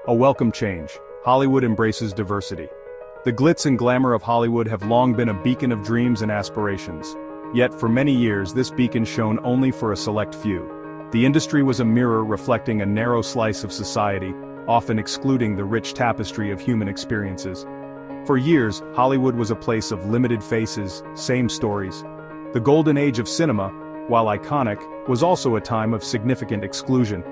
A welcome change. Hollywood embraces diversity. The glitz and glamour of Hollywood have long been a beacon of dreams and aspirations. Yet for many years this beacon shone only for a select few. The industry was a mirror reflecting a narrow slice of society, often excluding the rich tapestry of human experiences. For years, Hollywood was a place of limited faces, same stories. The golden age of cinema, while iconic, was also a time of significant exclusion.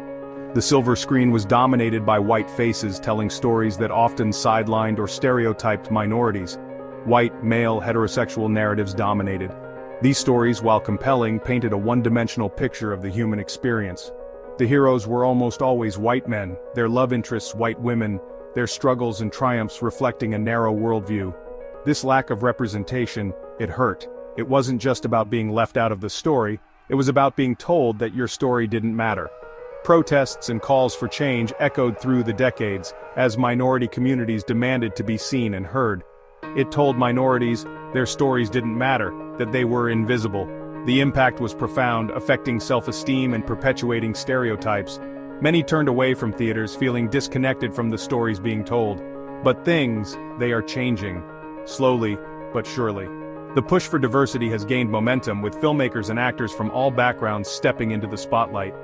The silver screen was dominated by white faces telling stories that often sidelined or stereotyped minorities. White, male, heterosexual narratives dominated. These stories, while compelling, painted a one-dimensional picture of the human experience. The heroes were almost always white men, their love interests white women, their struggles and triumphs reflecting a narrow worldview. This lack of representation, it hurt. It wasn't just about being left out of the story, it was about being told that your story didn't matter. Protests and calls for change echoed through the decades, as minority communities demanded to be seen and heard. It told minorities their stories didn't matter, that they were invisible. The impact was profound, affecting self-esteem and perpetuating stereotypes. Many turned away from theaters feeling disconnected from the stories being told. But things, they are changing. Slowly, but surely. The push for diversity has gained momentum, with filmmakers and actors from all backgrounds stepping into the spotlight.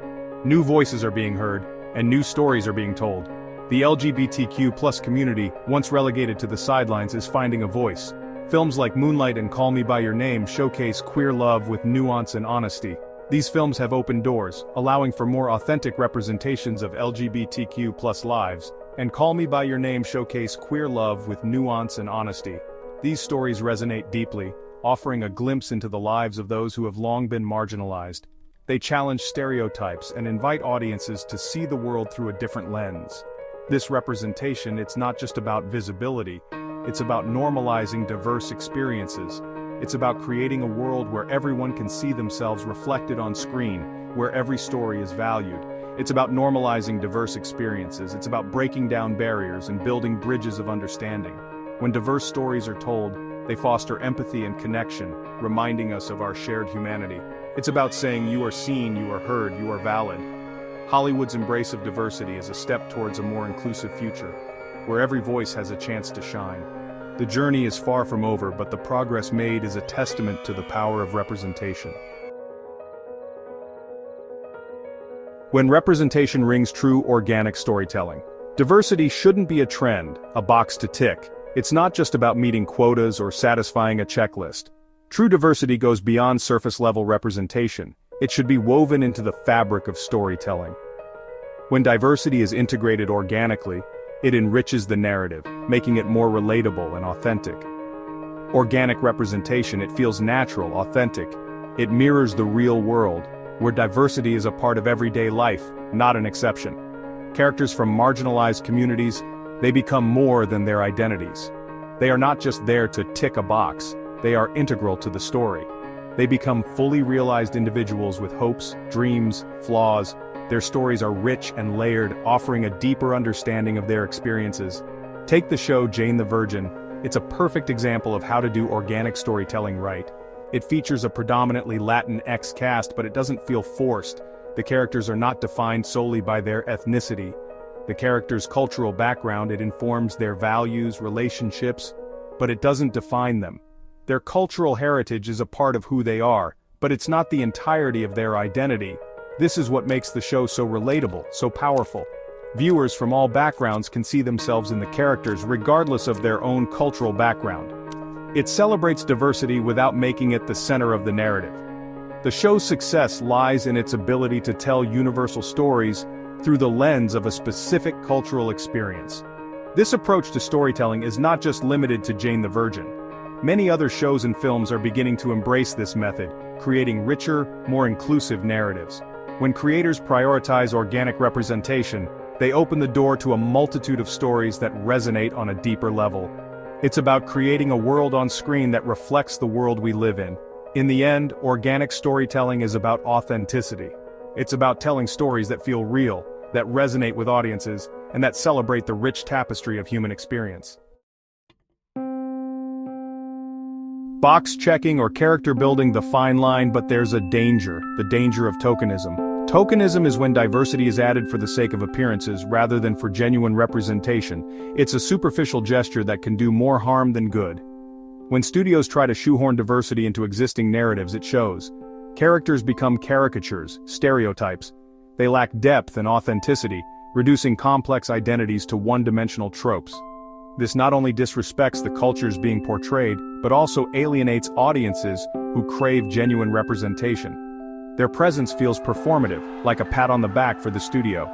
New voices are being heard, and new stories are being told. The LGBTQ+ community, once relegated to the sidelines, is finding a voice. Films like Moonlight and Call Me by Your Name showcase queer love with nuance and honesty. These films have opened doors, allowing for more authentic representations of LGBTQ+ lives, and Call Me by Your Name showcase queer love with nuance and honesty. These stories resonate deeply, offering a glimpse into the lives of those who have long been marginalized. They challenge stereotypes and invite audiences to see the world through a different lens. This representation, it's not just about visibility, it's about normalizing diverse experiences. It's about creating a world where everyone can see themselves reflected on screen, where every story is valued. It's about normalizing diverse experiences. It's about breaking down barriers and building bridges of understanding. When diverse stories are told, they foster empathy and connection, reminding us of our shared humanity. It's about saying you are seen, you are heard, you are valid. Hollywood's embrace of diversity is a step towards a more inclusive future, where every voice has a chance to shine. The journey is far from over, but the progress made is a testament to the power of representation. When representation rings true organic storytelling. Diversity shouldn't be a trend, a box to tick. It's not just about meeting quotas or satisfying a checklist. True diversity goes beyond surface-level representation. It should be woven into the fabric of storytelling. When diversity is integrated organically, it enriches the narrative, making it more relatable and authentic. Organic representation, it feels natural, authentic. It mirrors the real world, where diversity is a part of everyday life, not an exception. Characters from marginalized communities, they become more than their identities. They are not just there to tick a box, they are integral to the story. They become fully realized individuals with hopes, dreams, flaws. Their stories are rich and layered, offering a deeper understanding of their experiences. Take the show Jane the Virgin. It's a perfect example of how to do organic storytelling right. It features a predominantly Latinx cast, but it doesn't feel forced. The characters are not defined solely by their ethnicity. The characters' cultural background, it informs their values, relationships, but it doesn't define them. Their cultural heritage is a part of who they are, but it's not the entirety of their identity. This is what makes the show so relatable, so powerful. Viewers from all backgrounds can see themselves in the characters regardless of their own cultural background. It celebrates diversity without making it the center of the narrative. The show's success lies in its ability to tell universal stories through the lens of a specific cultural experience. This approach to storytelling is not just limited to Jane the Virgin. Many other shows and films are beginning to embrace this method, creating richer, more inclusive narratives. When creators prioritize organic representation, they open the door to a multitude of stories that resonate on a deeper level. It's about creating a world on screen that reflects the world we live in. In the end, organic storytelling is about authenticity. It's about telling stories that feel real, that resonate with audiences, and that celebrate the rich tapestry of human experience. Box checking or character building, the fine line, but there's a danger, the danger of tokenism. Tokenism is when diversity is added for the sake of appearances rather than for genuine representation. It's a superficial gesture that can do more harm than good. When studios try to shoehorn diversity into existing narratives, it shows. Characters become caricatures, stereotypes. They lack depth and authenticity, reducing complex identities to one-dimensional tropes. This not only disrespects the cultures being portrayed, but also alienates audiences who crave genuine representation. Their presence feels performative, like a pat on the back for the studio.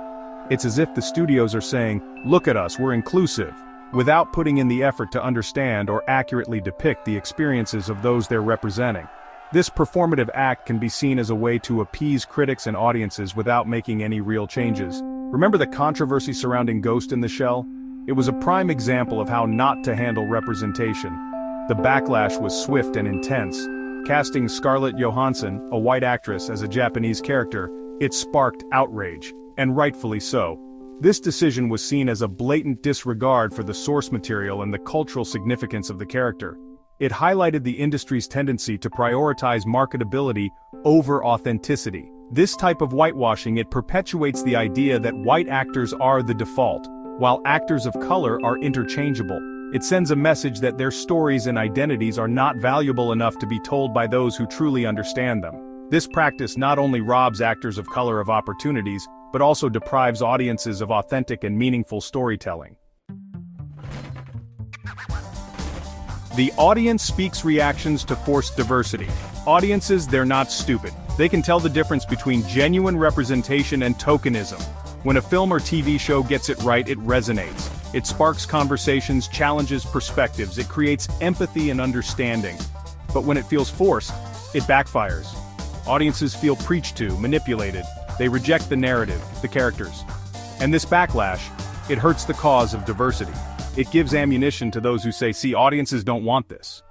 It's as if the studios are saying, "Look at us, we're inclusive," without putting in the effort to understand or accurately depict the experiences of those they're representing. This performative act can be seen as a way to appease critics and audiences without making any real changes. Remember the controversy surrounding Ghost in the Shell? It was a prime example of how not to handle representation. The backlash was swift and intense. Casting Scarlett Johansson, a white actress, as a Japanese character, it sparked outrage, and rightfully so. This decision was seen as a blatant disregard for the source material and the cultural significance of the character. It highlighted the industry's tendency to prioritize marketability over authenticity. This type of whitewashing, it perpetuates the idea that white actors are the default, while actors of color are interchangeable. It sends a message that their stories and identities are not valuable enough to be told by those who truly understand them. This practice not only robs actors of color of opportunities, but also deprives audiences of authentic and meaningful storytelling. The audience speaks reactions to forced diversity. Audiences, they're not stupid. They can tell the difference between genuine representation and tokenism. When a film or TV show gets it right, it resonates. It sparks conversations, challenges perspectives, it creates empathy and understanding. But when it feels forced, it backfires. Audiences feel preached to, manipulated. They reject the narrative, the characters. And this backlash, it hurts the cause of diversity. It gives ammunition to those who say, "See, audiences don't want this."